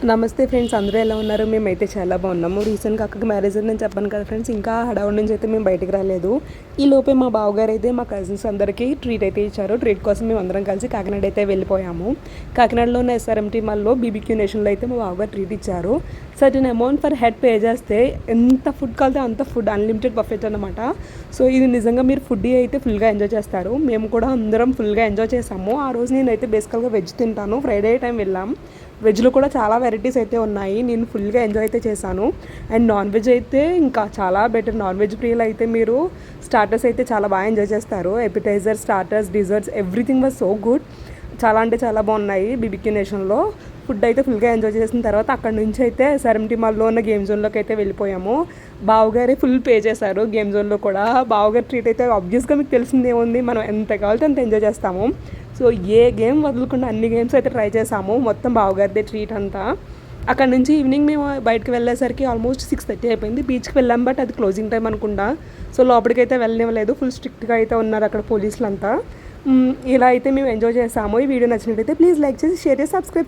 నమస్తే ఫ్రెండ్స్, అందరూ ఎలా ఉన్నారు? మేమైతే చాలా బాగున్నాము. రీసెంట్గా అక్కకి మ్యారేజ్ అని నేను చెప్పాను కదా ఫ్రెండ్స్, ఇంకా హడావుడి నుంచి అయితే మేము బయటికి రాలేదు. ఈ లోపే మా బావగారు అయితే మా కజిన్స్ అందరికీ ట్రీట్ అయితే ఇచ్చారు. ట్రీట్ కోసం మేము అందరం కలిసి కాకినాడ అయితే వెళ్ళిపోయాము. కాకినాడలో ఉన్న ఎస్ఆర్ఎంటీ మాల్లో బీబీక్యూ నేషన్లో అయితే మా బావగారు ట్రీట్ ఇచ్చారు. Certain amount for head pay చేస్తే ఎంత ఫుడ్ కలితే అంత ఫుడ్, అన్లిమిటెడ్ బఫెట్ అనమాట. సో ఇది నిజంగా మీరు ఫుడ్ అయితే ఫుల్గా ఎంజాయ్ చేస్తారు. మేము కూడా అందరం ఫుల్గా ఎంజాయ్ చేసాము. ఆ రోజు నేనైతే బేసికల్గా వెజ్ తింటాను. ఫ్రైడే టైం వెళ్ళాం. వెజ్లో కూడా చాలా వెరైటీస్ అయితే ఉన్నాయి. నేను ఫుల్గా ఎంజాయ్ అయితే చేశాను. అండ్ నాన్ వెజ్ అయితే ఇంకా చాలా బెటర్. నాన్ వెజ్ ప్రియులు అయితే మీరు స్టార్టర్స్ అయితే చాలా బాగా ఎంజాయ్ చేస్తారు. Appetiser, starters, desserts, everything was so good. చాలా అంటే చాలా బాగున్నాయి. బీబీక్యూ నేషన్లో ఫుడ్ అయితే ఫుల్గా ఎంజాయ్ చేసిన తర్వాత అక్కడ నుంచి అయితే ఎస్ఆర్ఎంటీ మాల్లో ఉన్న గేమ్ జోన్లోకి అయితే వెళ్ళిపోయాము. బావగారే ఫుల్ పే చేశారు గేమ్ జోన్లో కూడా. బావగారి ట్రీట్ అయితే ఆబ్వియస్గా మీకు తెలిసిందేముంది, మనం ఎంత కావాలంటే అంత ఎంజాయ్ చేస్తాము. సో ఏ గేమ్ వదలకుండా అన్ని గేమ్స్ అయితే ట్రై చేసాము. మొత్తం బావగారిదే ట్రీట్ అంతా. అక్కడ నుంచి ఈవినింగ్ మేము బయటకు వెళ్ళేసరికి ఆల్మోస్ట్ 6:30 అయిపోయింది. బీచ్కి వెళ్ళాం, బట్ అది క్లోజింగ్ టైం అనుకుంటా. సో లోపలికైతే వెళ్ళనివ్వలేదు. ఫుల్ స్ట్రిక్ట్గా అయితే ఉన్నారు అక్కడ పోలీసులు అంతా. ఇలా అయితే మేము ఎంజాయ్ చేసాము. ఈ వీడియో నచ్చినట్టయితే ప్లీజ్ లైక్ చేసి, షేర్ చేసి, సబ్స్క్రైబ్